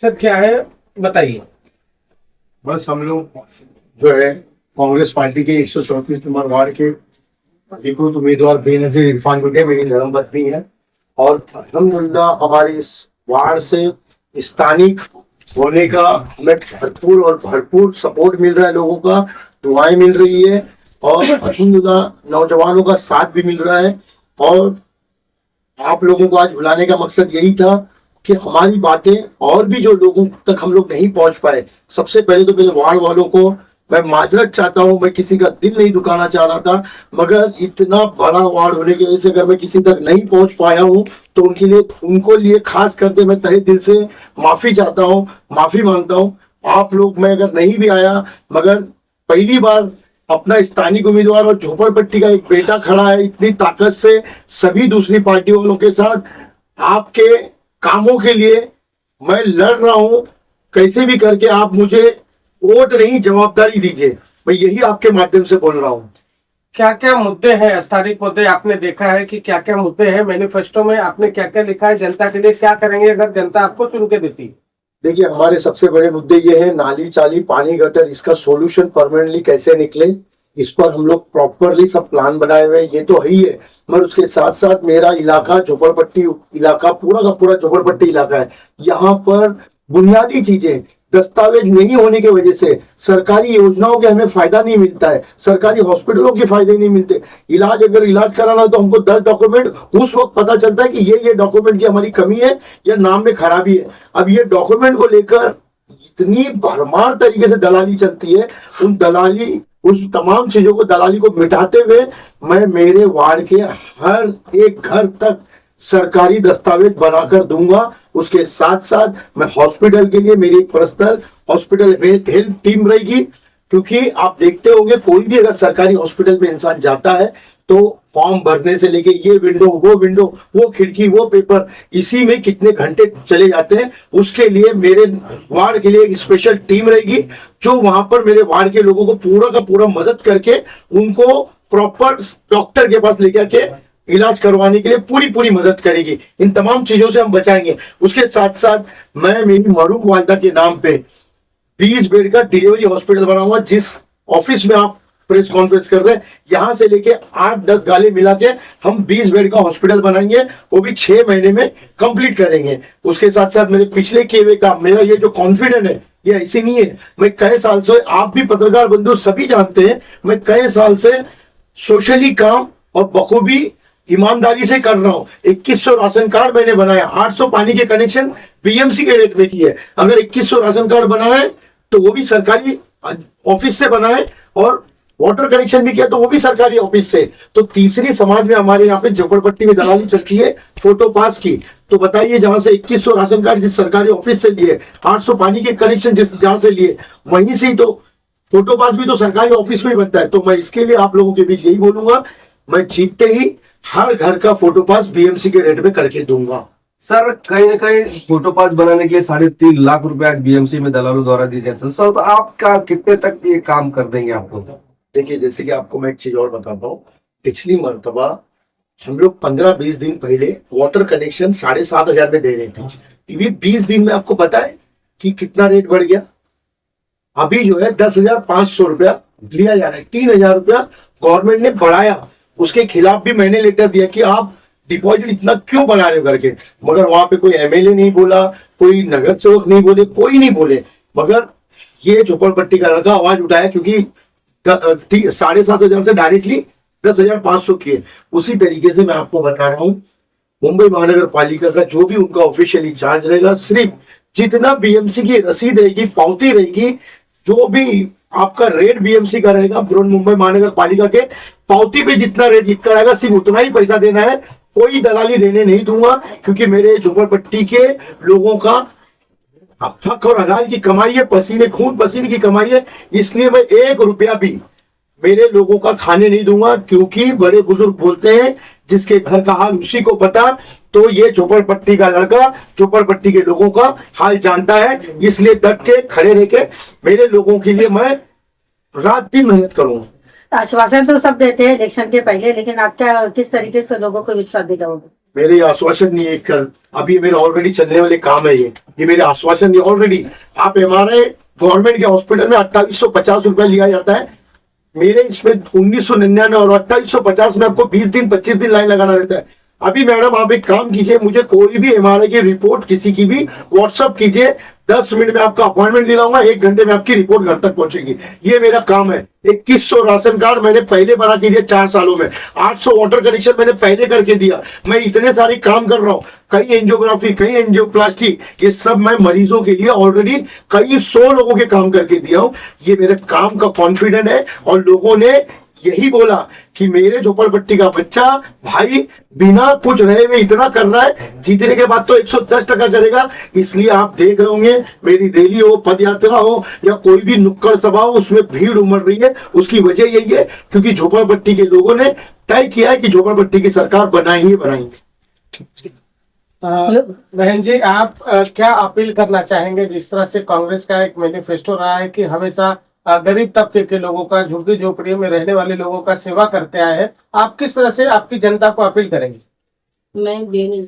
Sir क्या है बताइए। बस हम लोग जो है कांग्रेस पार्टी के 134 नंबर वार्ड के अधिकृत उम्मीदवार बेनजीर इरफान गुटे मेरी धर्मपत्नी है और अल्हम्दुलिल्लाह हमारे इस वार्ड से स्थानिक होने का हमें भरपूर सपोर्ट मिल रहा है, लोगों का दुआएं मिल रही है और अल्हम्दुलिल्लाह नौजवानों का साथ भी मिल रहा है। और आप लोगों को आज बुलाने का मकसद यही था कि हमारी बातें और भी जो लोगों तक हम लोग नहीं पहुंच पाए, सबसे पहले तो मेरे वार्ड वालों को मैं माजरत चाहता हूं। मैं किसी का दिल नहीं दुखाना चाह रहा था, मगर इतना बड़ा वार्ड होने की वजह से अगर मैं किसी तक नहीं पहुंच पाया हूं तो उनको लिए खास करके मैं तहे दिल से माफी चाहता हूं, माफी मांगता हूं। आप लोग, मैं अगर नहीं भी आया, मगर पहली बार अपना स्थानिक उम्मीदवार और झोपड़पट्टी का एक बेटा खड़ा है इतनी ताकत से सभी दूसरी पार्टी वालों के साथ आपके कामों के लिए मैं लड़ रहा हूं। कैसे भी करके आप मुझे वोट नहीं जवाबदारी दीजिए, मैं यही आपके माध्यम से बोल रहा हूं। क्या क्या मुद्दे हैं, स्थानिक मुद्दे आपने देखा है कि क्या क्या मुद्दे हैं? मैनिफेस्टो में आपने क्या क्या लिखा है? जनता के लिए क्या करेंगे अगर जनता आपको चुन के देती? देखिए, हमारे सबसे बड़े मुद्दे ये हैं, नाली चाली पानी गटर, इसका सॉल्यूशन परमानेंटली कैसे निकले, इस पर हम लोग प्रॉपरली सब प्लान बनाए हुए हैं, ये तो है ही है। मगर उसके साथ साथ मेरा इलाका झोपड़पट्टी इलाका, पूरा का पूरा झोपड़पट्टी इलाका है। यहाँ पर बुनियादी चीजें दस्तावेज नहीं होने की वजह से सरकारी योजनाओं के हमें फायदा नहीं मिलता है, सरकारी हॉस्पिटलों के फायदे नहीं मिलते। अगर इलाज कराना है तो हमको 10 डॉक्यूमेंट उस वक्त पता चलता है कि ये डॉक्यूमेंट की हमारी कमी है या नाम में खराबी है। अब ये डॉक्यूमेंट को लेकर इतनी भरमार तरीके से दलाली चलती है, उस तमाम चीजों को, दलाली को मिटाते हुए मैं मेरे वार्ड के हर एक घर तक सरकारी दस्तावेज बनाकर दूंगा। उसके साथ साथ मैं हॉस्पिटल के लिए मेरी पर्सनल हॉस्पिटल हेल्थ टीम रहेगी, क्योंकि आप देखते होंगे कोई भी अगर सरकारी हॉस्पिटल में इंसान जाता है तो फॉर्म भरने से लेके ये विंडो, वो खिड़की, वो पेपर, इसी में कितने घंटे चले जाते हैं। उसके लिए मेरे वार्ड के लिए एक स्पेशल टीम रहेगी जो वहां पर मेरे वार्ड के लोगों को पूरा का पूरा मदद करके उनको प्रॉपर डॉक्टर के पास लेकर के इलाज करवाने के लिए पूरी मदद करेगी। इन तमाम चीजों से हम बचाएंगे। उसके साथ साथ मैं मेरी मरूम वालदा के नाम पे 20 बेड का डिलीवरी हॉस्पिटल बनाऊंगा। जिस ऑफिस में आप प्रेस कॉन्फ्रेंस कर रहे हैं, यहां से लेके 8-10 गाले मिला के हम 20 बेड का हॉस्पिटल बनाएंगे, वो भी 6 महीने में कंप्लीट करेंगे। उसके साथ साथ मेरे पिछले किए हुए काम, मेरा ये जो कॉन्फिडेंस है ये ऐसे नहीं है। मैं कई साल से, आप भी पत्रकार बंधु सभी जानते हैं, मैं कई साल से सोशली काम और बखूबी ईमानदारी से कर रहा हूं। 2100 राशन कार्ड मैंने बनाया, 800 पानी के कनेक्शन बीएमसी के रेट में किए। अगर 2100 राशन कार्ड बना है तो वो भी सरकारी ऑफिस से बना है, और वाटर कनेक्शन भी किया तो वो भी सरकारी ऑफिस से। तो तीसरी समाज में हमारे यहाँ पे झोपड़पट्टी में दलाली चलती है फोटो पास की। तो बताइए, जहां से 2100 राशन कार्ड जिस सरकारी ऑफिस से लिए, 800 पानी के कनेक्शन जहां से लिए, वहीं से ही तो फोटो पास भी तो सरकारी ऑफिस में बनता है। तो मैं इसके लिए आप लोगों के बीच यही बोलूंगा, मैं जीतते ही हर घर का फोटो पास बीएमसी के रेट में करके दूंगा। सर, कहीं ना कहीं फोटो पास बनाने के लिए 3.5 लाख रुपए बीएमसी में दलालों द्वारा दिए जाते हैं। सर, तो आप क्या कितने तक ये काम कर देंगे आपको? देखिए, जैसे कि आपको मैं एक चीज और बताता हूँ, पिछली मर्तबा हम लोग 15-20 दिन पहले वाटर कनेक्शन 7,500 में दे रहे थे। ये 20 दिन में आपको पता है कि कितना रेट बढ़ गया। अभी जो है 10,500 रुपया लिया जा रहा है, 3,000 रुपया गवर्नमेंट ने बढ़ाया। उसके खिलाफ भी मैंने लेटर दिया कि आप डिपॉजिट इतना क्यों बढ़ा रहे हो करके, मगर वहां पे कोई एमएलए नहीं बोला, कोई नगर सेवक नहीं बोले, कोई नहीं बोले। मगर ये झोपड़पट्टी का लड़का आवाज उठाया, क्योंकि 7,500 से डायरेक्टली 10,500 किए। उसी तरीके से मैं आपको बता रहा हूं, मुंबई महानगर पालिका का जो भी उनका ऑफिशियल इंचार्ज रहेगा, सिर्फ जितना बीएमसी की रसीद रहेगी, पावती रहेगी, जो भी आपका रेट बीएमसी का रहेगा, मुंबई महानगर पालिका के पावती पे जितना रेट लिखकर आएगा, सिर्फ उतना ही पैसा देना है। कोई दलाली देने नहीं दूंगा, क्योंकि मेरे झोपड़पट्टी के लोगों का हक और हलाल की कमाई है, खून पसीने की कमाई है। इसलिए मैं 1 रुपया भी मेरे लोगों का खाने नहीं दूंगा, क्योंकि बड़े बुजुर्ग बोलते हैं जिसके घर का हाल उसी को पता। तो ये झोपड़पट्टी का लड़का झोपड़पट्टी के लोगों का हाल जानता है, इसलिए डट के खड़े रह के मेरे लोगों के लिए मैं रात दिन मेहनत करूंगा। आश्वासन तो सब देते हैं इलेक्शन के पहले, लेकिन आप क्या किस तरीके से लोगों को विश्वास दिलाओगे? मेरे ये आश्वासन नहीं है कर, अभी मेरे ऑलरेडी चलने वाले काम है ये मेरे आश्वासन नहीं ऑलरेडी। आप हमारे गवर्नमेंट के हॉस्पिटल में 2850 रुपए लिया जाता है, मेरे इसमें 1999 और 2850 में आपको 20 दिन 25 दिन लाइन लगाना रहता है। अभी मैडम आप एक काम कीजिए, मुझे कोई भी एमआरआई की रिपोर्ट किसी की भी व्हाट्सअप कीजिए, 10 मिनट में आपका अपॉइंटमेंट दिलाऊंगा, 1 घंटे में आपकी रिपोर्ट घर तक पहुंचेगी। ये मेरा काम है। 2100 राशन कार्ड मैंने पहले बना के दिया 4 सालों में, 800 वाटर कनेक्शन मैंने पहले करके दिया। मैं इतने सारे काम कर रहा हूँ, कई एंजियोग्राफी, कई एंजियोप्लास्टी, ये सब मैं मरीजों के लिए ऑलरेडी कई 100 लोगों के काम करके दिया हूँ। ये मेरे काम का कॉन्फिडेंट है और लोगों ने यही बोला कि मेरे झोपड़पट्टी का बच्चा भाई बिना कुछ रहे हुए इतना कर रहा है, जीतने के बाद तो 110% करेगा। इसलिए आप देख रहे होंगे मेरी रैली हो, पद यात्रा हो या कोई भी नुक्कड़ सभा हो, उसमें भीड़ उमड़ रही है। उसकी वजह यही है क्योंकि झोपड़पट्टी के लोगों ने तय किया है कि झोपड़पट्टी की सरकार बनाएंगे बनाएंगे। बहन जी, आप क्या अपील करना चाहेंगे? जिस तरह से कांग्रेस का एक मैनिफेस्टो रहा है कि हमेशा गरीब तबके के लोगों का, झुग्गी झोपड़ियों में रहने वाले लोगों का सेवा करते आए हैं, आप किस तरह से आपकी जनता को अपील करेंगे? मैं बेनज़ीर